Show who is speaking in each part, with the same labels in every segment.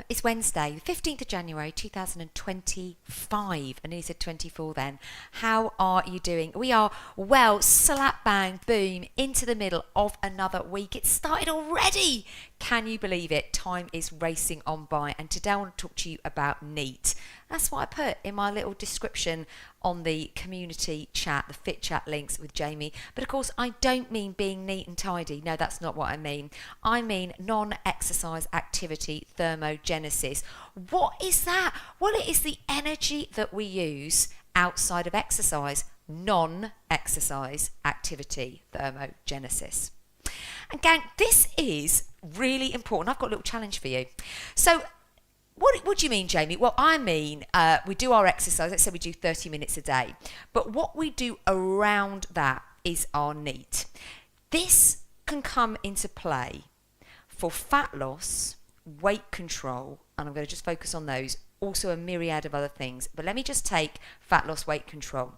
Speaker 1: It's Wednesday, 15th of January 2025. I nearly said 24 then. How are you doing? We are well, slap bang, boom, into the middle of another week. It started already. Can you believe it? Time is racing on by. And today I want to talk to you about NEAT. That's what I put in my little description on the community chat, the Fit Chat links with Jamie. But of course, I don't mean being neat and tidy. No, that's not what I mean. I mean non-exercise activity thermogenesis. What is that? Well, it is the energy that we use outside of exercise. Non-exercise activity thermogenesis. And gang, this is really important. I've got a little challenge for you. So what do you mean, Jamie? Well, I mean, we do our exercise. Let's say we do 30 minutes a day. But what we do around that is our NEAT. This can come into play for fat loss, weight control, and I'm going to just focus on those. Also a myriad of other things. But let me just take fat loss, weight control.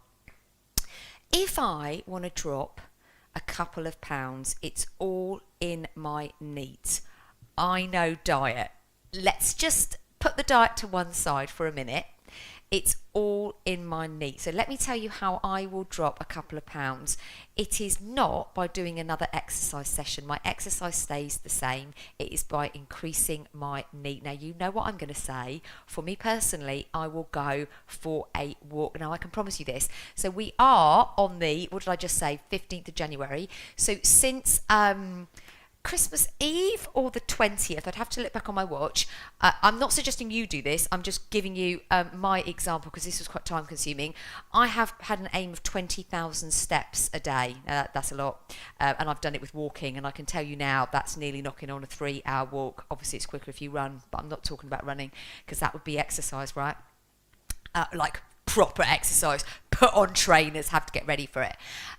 Speaker 1: If I want to drop a couple of pounds, it's all in my NEAT. I know diet. Let's just put the diet to one side for a minute. It's all in my NEAT. So let me tell you how I will drop a couple of pounds. It is not by doing another exercise session. My exercise stays the same. It is by increasing my NEAT. Now, you know what I'm going to say. For me personally, I will go for a walk. Now, I can promise you this. So we are on the, what did I just say, 15th of January. So since Christmas Eve or the 20th, I'd have to look back on my watch. I'm not suggesting you do this. I'm just giving you my example because this was quite time consuming. I have had an aim of 20,000 steps a day. That's a lot. And I've done it with walking. And I can tell you now that's nearly knocking on a 3-hour walk. Obviously, it's quicker if you run, but I'm not talking about running because that would be exercise, right? Like proper exercise. Put on trainers, have to get ready for it.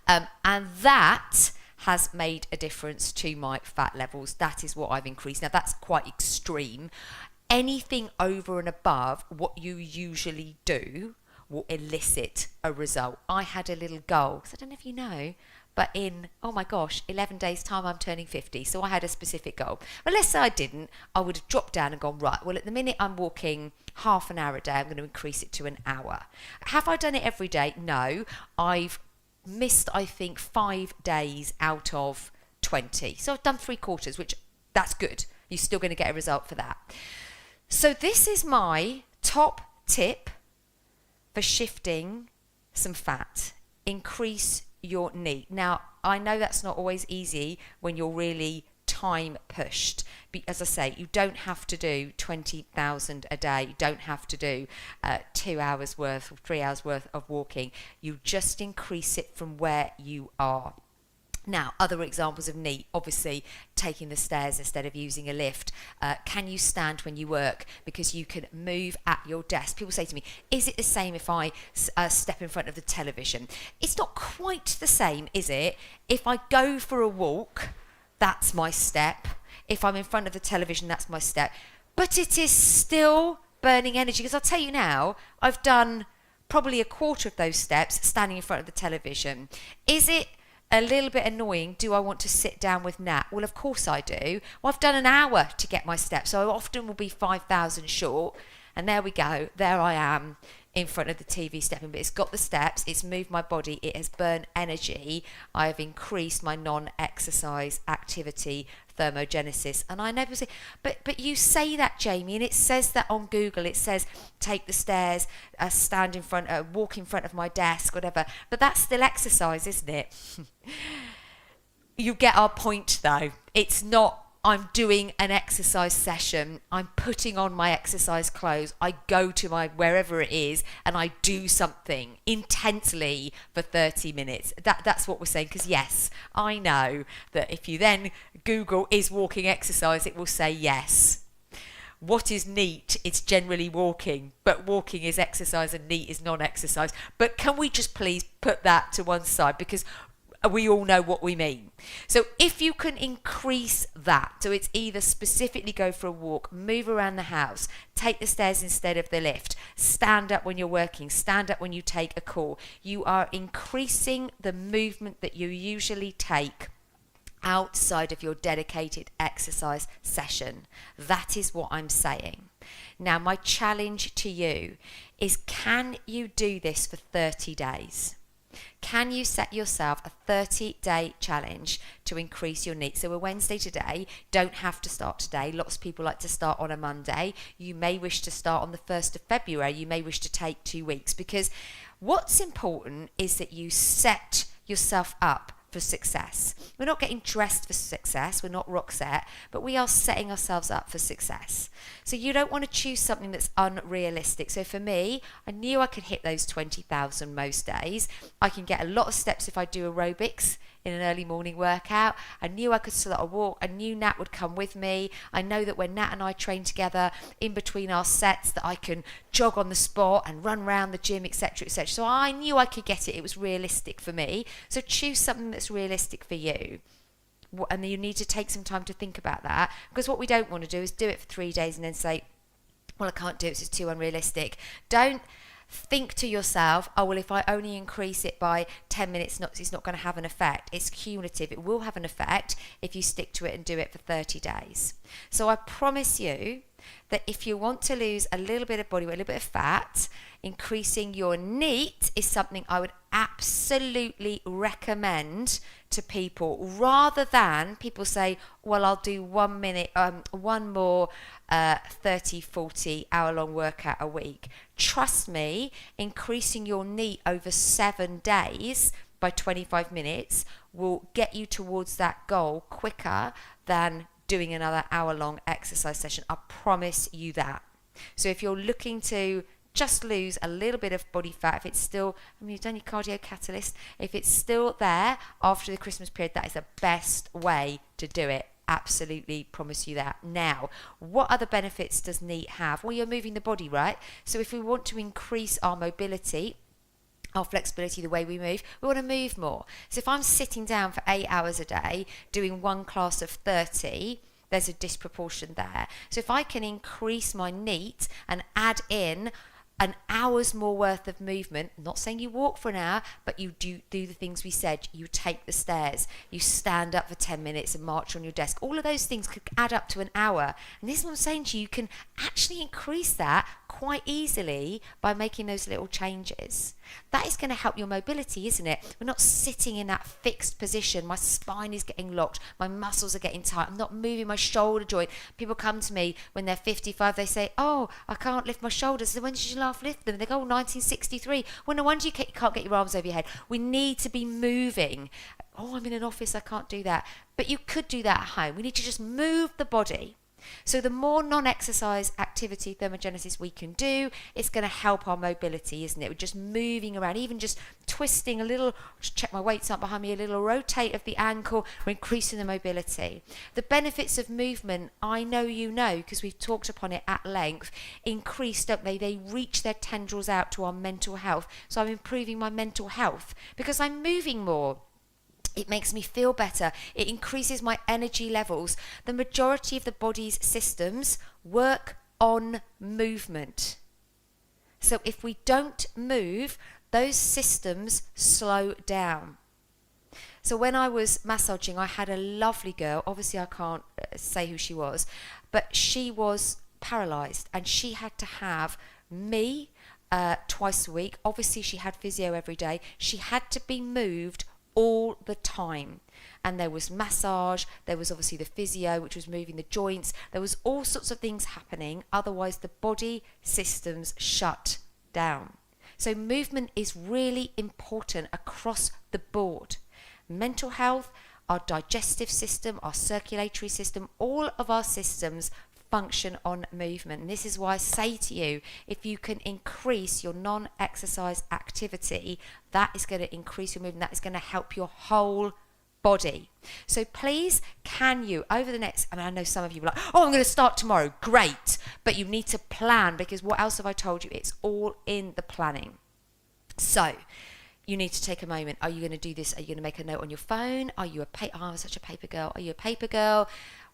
Speaker 1: And that has made a difference to my fat levels. That is what I've increased. Now that's quite extreme. Anything over and above what you usually do will elicit a result. I had a little goal, because I don't know if you know, but in, oh my gosh, 11 days time I'm turning 50. So I had a specific goal. Well, let's say I didn't, I would have dropped down and gone, right, well at the minute I'm walking half an hour a day, I'm going to increase it to an hour. Have I done it every day? No. I've missed, I think, 5 days out of 20. So I've done 3/4, which that's good. You're still going to get a result for that. So this is my top tip for shifting some fat. Increase your NEAT. Now, I know that's not always easy when you're really time pushed. But as I say, you don't have to do 20,000 a day. You don't have to do 2 hours worth or 3 hours worth of walking. You just increase it from where you are. Now, other examples of NEAT, obviously taking the stairs instead of using a lift. Can you stand when you work? Because you can move at your desk. People say to me, is it the same if I step in front of the television? It's not quite the same, is it? If I go for a walk, that's my step. If I'm in front of the television, that's my step. But it is still burning energy. Because I'll tell you now, I've done probably 1/4 of those steps standing in front of the television. Is it a little bit annoying? Do I want to sit down with Nat? Well, of course I do. Well, I've done an hour to get my steps, so I often will be 5,000 short. And there we go. There I am in front of the TV stepping, but it's got the steps, it's moved my body, it has burned energy. I have increased my non-exercise activity thermogenesis. And I know people say, but you say that, Jamie, and it says that on Google. It says take the stairs, stand in front, walk in front of my desk, whatever. But that's still exercise, isn't it? You get our point though. It's not I'm doing an exercise session, I'm putting on my exercise clothes, I go to my wherever it is and I do something intensely for 30 minutes. That's what we're saying, because yes, I know that if you then Google is walking exercise, it will say yes. What is NEAT? It's generally walking, but walking is exercise and NEAT is non-exercise. But can we just please put that to one side, because we all know what we mean. So if you can increase that, so it's either specifically go for a walk, move around the house, take the stairs instead of the lift, stand up when you're working, stand up when you take a call, you are increasing the movement that you usually take outside of your dedicated exercise session. That is what I'm saying. Now, my challenge to you is, can you do this for 30 days? Can you set yourself a 30-day challenge to increase your NEAT? So we're Wednesday today. Don't have to start today. Lots of people like to start on a Monday. You may wish to start on the 1st of February. You may wish to take 2 weeks, because what's important is that you set yourself up for success. We're not getting dressed for success. We're not Roxette, but we are setting ourselves up for success. So you don't want to choose something that's unrealistic. So for me, I knew I could hit those 20,000 most days. I can get a lot of steps if I do aerobics in an early morning workout. I knew I could start a walk. I knew Nat would come with me. I know that when Nat and I train together in between our sets, that I can jog on the spot and run around the gym, etc., etc. So I knew I could get it. It was realistic for me. So choose something that's realistic for you. And then you need to take some time to think about that, because what we don't want to do is do it for 3 days and then say, well, I can't do it, it's too unrealistic. Don't think to yourself, oh, well, if I only increase it by 10 minutes, it's not going to have an effect. It's cumulative. It will have an effect if you stick to it and do it for 30 days. So I promise you that if you want to lose a little bit of body weight, a little bit of fat, increasing your NEAT is something I would absolutely recommend to people, rather than people say, well, I'll do 1 minute, one more 30, 40 hour long workout a week. Trust me, increasing your NEAT over 7 days by 25 minutes will get you towards that goal quicker than doing another hour-long exercise session. I promise you that. So if you're looking to just lose a little bit of body fat, if it's still, you've done your cardio catalyst, if it's still there after the Christmas period, that is the best way to do it. Absolutely promise you that. Now, what other benefits does NEAT have? Well, you're moving the body, right? So if we want to increase our mobility, our flexibility, the way we move, we want to move more. So if I'm sitting down for 8 hours a day doing one class of 30, there's a disproportion there. So if I can increase my NEAT and add in an hour's more worth of movement, I'm not saying you walk for an hour, but you do the things we said. You take the stairs, you stand up for 10 minutes and march on your desk. All of those things could add up to an hour. And this is what I'm saying to you, you can actually increase that quite easily by making those little changes. That is going to help your mobility, isn't it? We're not sitting in that fixed position. My spine is getting locked. My muscles are getting tight. I'm not moving my shoulder joint. People come to me when they're 55. They say, oh, I can't lift my shoulders. So when did you last lift them? They go, oh, 1963. Well, no wonder you can't get your arms over your head. We need to be moving. Oh, I'm in an office. I can't do that. But you could do that at home. We need to just move the body. So the more non-exercise activity thermogenesis we can do, it's going to help our mobility, isn't it? We're just moving around, even just twisting a little, just check my weights up behind me, a little rotate of the ankle, we're increasing the mobility. The benefits of movement, I know you know, because we've talked upon it at length, increase, don't they? They reach their tendrils out to our mental health. So I'm improving my mental health because I'm moving more. It makes me feel better. It increases my energy levels. The majority of the body's systems work on movement. So if we don't move, those systems slow down. So when I was massaging, I had a lovely girl. Obviously, I can't say who she was, but she was paralysed and she had to have me twice a week. Obviously, she had physio every day. She had to be moved all the time, and there was massage, there was obviously the physio, which was moving the joints, there was all sorts of things happening, otherwise the body systems shut down. So movement is really important across the board. Mental health, our digestive system, our circulatory system, all of our systems function on movement. And this is why I say to you, if you can increase your non-exercise activity, that is going to increase your movement. That is going to help your whole body. So please, can you, over the next, I know some of you are like, oh, I'm going to start tomorrow. Great. But you need to plan, because what else have I told you? It's all in the planning. So you need to take a moment. Are you going to do this? Are you going to make a note on your phone? Are you I'm such a paper girl. Are you a paper girl?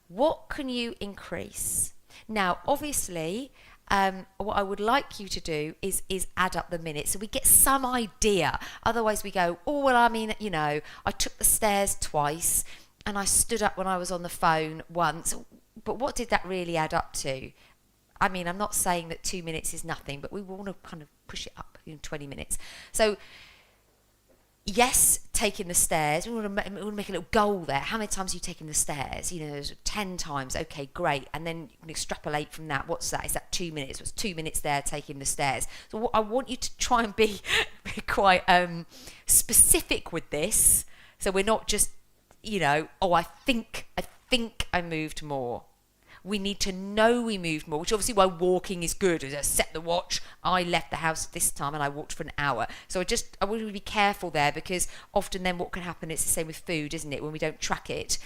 Speaker 1: What can you increase? Now, obviously, what I would like you to do is add up the minutes, so we get some idea. Otherwise, we go, oh, well, I mean, I took the stairs twice and I stood up when I was on the phone once. But what did that really add up to? I mean, I'm not saying that 2 minutes is nothing, but we want to kind of push it up, 20 minutes. So yes, taking the stairs. We want to make a little goal there. How many times are you taking the stairs? 10 times. Okay, great. And then you can extrapolate from that. What's that? Is that 2 minutes? What's 2 minutes there taking the stairs? So I want you to try and be quite specific with this. So we're not just, I think I moved more. We need to know we moved more, which obviously why walking is good. As I set the watch, I left the house at this time and I walked for an hour. So I want to be careful there, because often then what can happen, it's the same with food, isn't it? When we don't track it,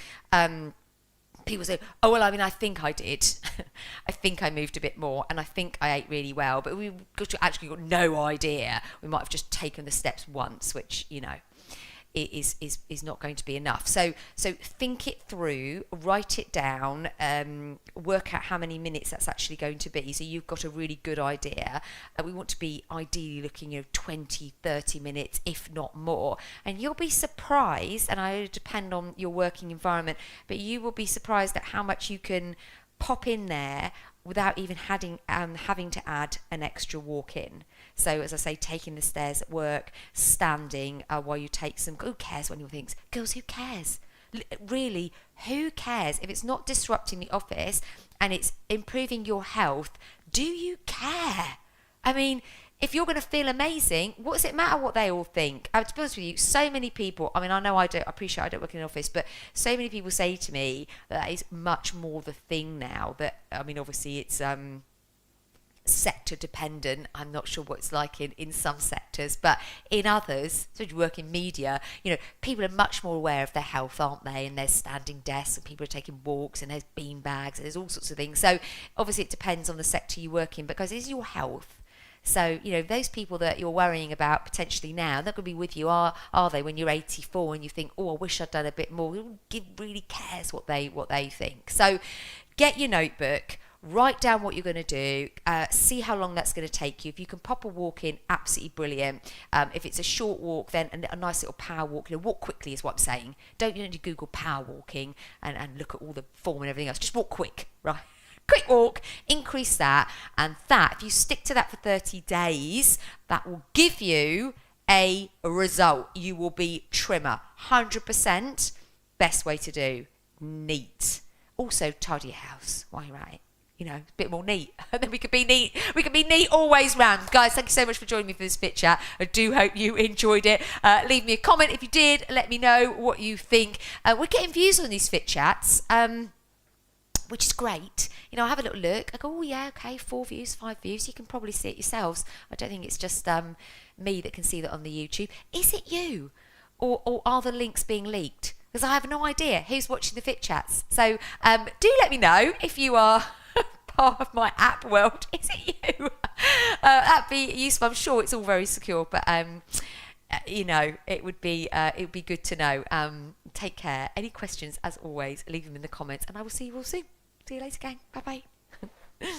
Speaker 1: people say, oh, well, I mean, I think I did. I think I moved a bit more and I think I ate really well. But we've actually got no idea. We might have just taken the steps once, which, is not going to be enough. So think it through, write it down, work out how many minutes that's actually going to be, so you've got a really good idea. We want to be ideally looking 20-30 minutes, if not more, and you'll be surprised, and I depend on your working environment, but you will be surprised at how much you can pop in there without even having to add an extra walk in. So as I say, taking the stairs at work, standing while you take some. Who cares when you think, girls, who cares? Really, who cares? If it's not disrupting the office and it's improving your health, do you care? I mean, if you're going to feel amazing, what does it matter what they all think? To be honest with you, so many people, I mean, I know I appreciate I don't work in an office, but so many people say to me that is much more the thing now. That, I mean, obviously it's sector dependent. I'm not sure what it's like in some sectors, but in others, so you work in media, people are much more aware of their health, aren't they? And there's standing desks and people are taking walks and there's bean bags and there's all sorts of things. So obviously it depends on the sector you work in, because it's your health. So, those people that you're worrying about potentially now, they're going to be with you, are they, when you're 84 and you think, oh, I wish I'd done a bit more? Who really cares what they think? So get your notebook, write down what you're going to do, see how long that's going to take you. If you can pop a walk in, absolutely brilliant. If it's a short walk, then a nice little power walk. Walk quickly is what I'm saying. Don't need to Google power walking and look at all the form and everything else. Just walk quick, right? Quick walk, increase that, and that, if you stick to that for 30 days, that will give you a result. You will be trimmer. 100% best way to do. Neat. Also, tidy your house while you're at it. A bit more neat. And then we could be neat. We could be neat always round. Guys, thank you so much for joining me for this Fit Chat. I do hope you enjoyed it. Leave me a comment if you did. Let me know what you think. We're getting views on these Fit Chats. Which is great. I have a little look. I go, oh yeah, okay, 4 views, 5 views. You can probably see it yourselves. I don't think it's just me that can see that on the YouTube. Is it you? Or are the links being leaked? Because I have no idea who's watching the Fit Chats. So do let me know if you are part of my app world. Is it you? That'd be useful. I'm sure it's all very secure, but it would be good to know. Take care. Any questions, as always, leave them in the comments, and I will see you all soon. See you later, gang. Bye bye.